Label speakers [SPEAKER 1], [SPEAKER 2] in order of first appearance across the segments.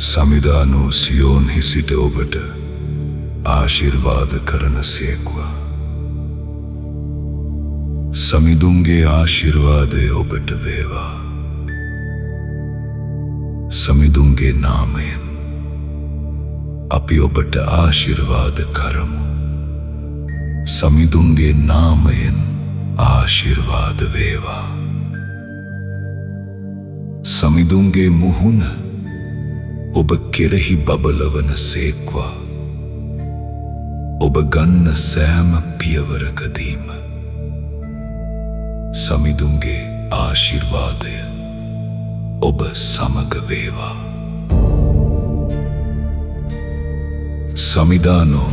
[SPEAKER 1] සමිදානෝ සියෝන්හි සිට ඔබට ආශිර්වාද කරන සේක්වා. සමිඳුන්ගේ ආශිර්වාදය ඔබට වේවා. සමිඳුන්ගේ නාමයෙන් අපි ඔබට ආශිර්වාද කරමු. සමිඳුන්ගේ නාමයෙන් ආශිර්වාද වේවා. සමිඳුන්ගේ මුහුණ ඔබ කෙරෙහි බබලවන සේක්වා. ඔබ ගන්න සෑම පියවරකදීම සමිඳුන්ගේ ආශිර්වාදය ඔබ සමග වේවා. සමිදානෝ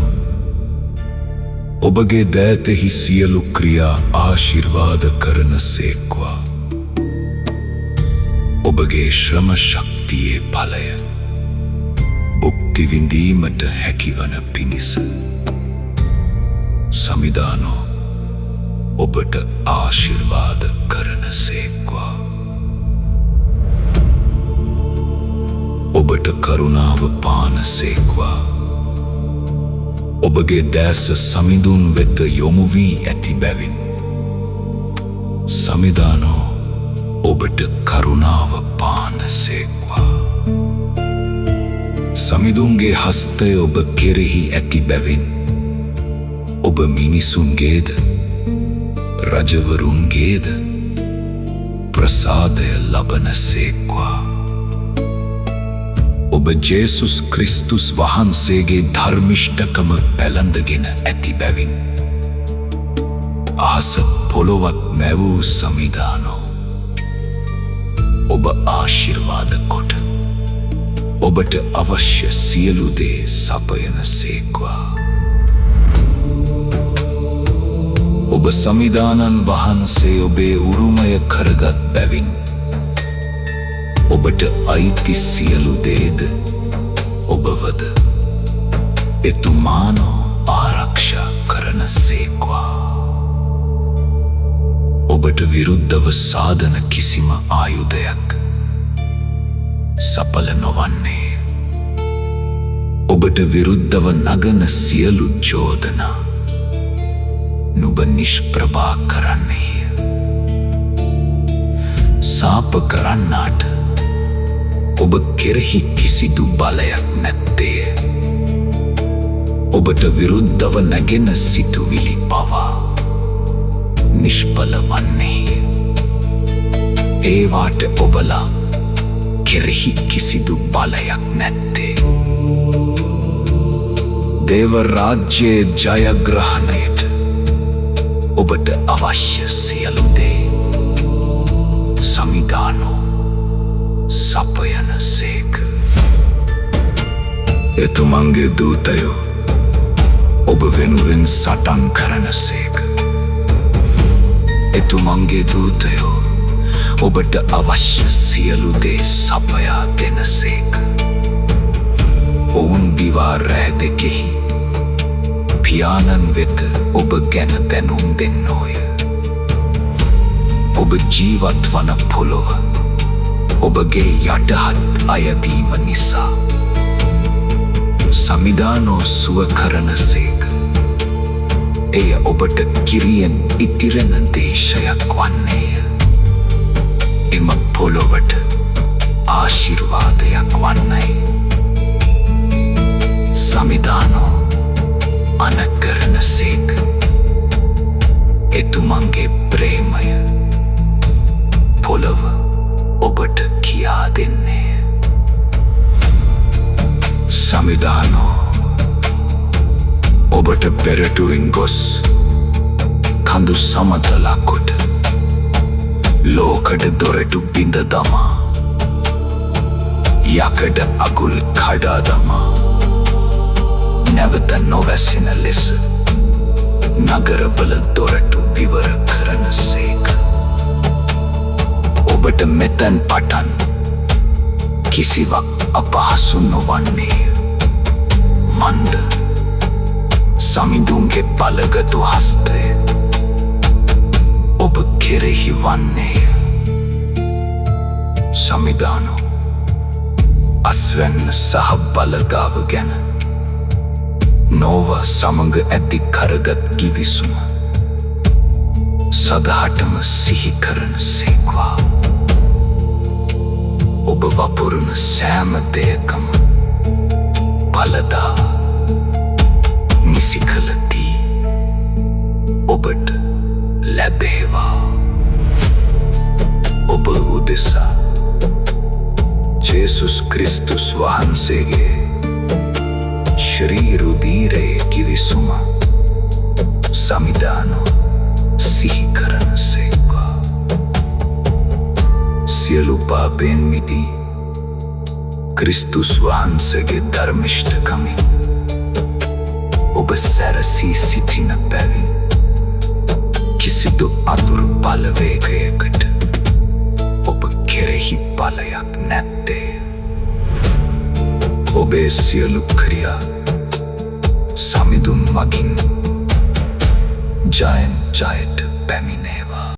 [SPEAKER 1] ඔබගේ දෑතෙහි සියලු ක්‍රියා ආශිර්වාද කරන සේක්වා. ඔබගේ ශ්‍රම ශක්තියේ ඵලය භුක්ති විඳීමට හැකිවන පිණිස සමිදානෝ ඔබට ආශිර්වාද කරන සේක්වා. ඔබට කරුණාව පාන සේක්වා. ඔබගේ දැස සමිඳුන් වෙත යොමු වී ඇති බැවින් සමිදානෝ ඔබට කරුණාව පාන සේක්වා. සමිඳුන්ගේ හස්තය ඔබ කෙරෙහි ඇති බැවින් ඔබ මිනිසුන්ගේද රජවරුන්ගේද ප්‍රසාදය ලබන සේක්වා. ඔබ ජේසුස් ක්‍රිස්තුස් වහන්සේගේ ධර්මිෂ්ඨකම පැළඳගෙන ඇති බැවින් අහස පොළොවත් මැවූ සමිදානෝ ඔබ ආශිර්වාද කොට ඔබට අවශ්‍ය සියලු දේ සපයන සේක්වා. ඔබ සමිදානන් වහන්සේ ඔබේ උරුමය කරගත් බැවින් ඔබට අයිති සියලු දේද ඔබවද එතුමානෝ ආරක්ෂා කරන සේක්වා. ඔබට විරුද්ධව සාධන කිසිම ආයුධයක් සඵල නොවන්නේ. ඔබට විරුද්ධව නගන සියලු චෝදනා නුඹ නිෂ්ප්‍රභා කරන්නෙහි. සාප කරන්නාට ඔබ කෙරෙහි කිසිදු බලයක් නැත්තේ. ඔබට විරුද්ධව නැගෙන සිතුවිලි පවා නිෂ්ඵල වන්නෙහි. ඒවාට ඔබලා කෙරෙහි කිසිදු බලයක් නැත්තේ. දේව රාජ්‍යයේ ජයග්‍රහණයට ඔබට අවශ්‍ය සියලු දේ සමිදානෝ සපයන සේක. එතුමන්ගේ දූතයෝ ඔබ වෙනුවෙන් සටන් කරන සේක. එතුමන්ගේ දූතයෝ ඔබට අවශ්‍ය සියලු දේ සපයා දෙන සේක. ඔවුන් දිවා රෑ දෙකෙහි පියාණන් වෙත ඔබ ගැන දැනුම් දෙන්නෝය. ඔබ ජීවත් වන පොළොව ඔබගේ යටහත් අයදීම නිසා සමිදානෝ සුව කරන සේක. එය ඔබට කිරියෙන් ඉතිරෙන දේශයක් වන්නේය. එම පොළොවට ආශිර්වාදයක් වන්නයි. සමිදානෝ අනකරන සේක. එතුමන්ගේ ප්‍රේමය පොළොව ඔබට කියා දෙන්නේ. සමිදානෝ ඔබට පෙරටුවෙන් ගොස් කඳු සමතලා කොට ලෝකඩ දොරටු බිඳ දමා යකඩ අගුල් කඩා දමා නැවත නොවැසෙන ලෙස නගරවල දොරටු විවර කරන සේක. ඔබට මෙතැන් පටන් කිසිවක් අපහසු නොවන්නේ. මන්ද සමිඳුන්ගේ බලගතු හස්තය ඔබ කෙරෙහි වන්නේ. සමිදානෝ අස්වැන්න සහ බලගාව ගැන නොව සමඟ ඇති කරගත් ගිවිසුම සදහටම සිහි කරන සේක්වා. ඔබ වපුරන සෑම දෙයකම බලදා නිසි කළදී ඔබට ලැබේවා. ඔබ උදෙසා ජේසුස් ක්‍රිස්තුස් වහන්සේගේ ශ්‍රී රුධීරයේ කිවිසුම සමිධානෝ සිහි කරන සේක්වා. සියලු පාපයෙන් මිදී ක්‍රිස්තුස් වහන්සේගේ ධර්මිෂ්ඨකමින් ඔබ සැරසී සිටින බැවින් කිසිදු අතුරු බලවේගයකට ඔබ කෙරෙහි බලයක් නැත්තේ. ඔබේ සියලු ක්‍රියා සමිඳුන් මගින් ජයෙන් ජයට පැමිණේවා.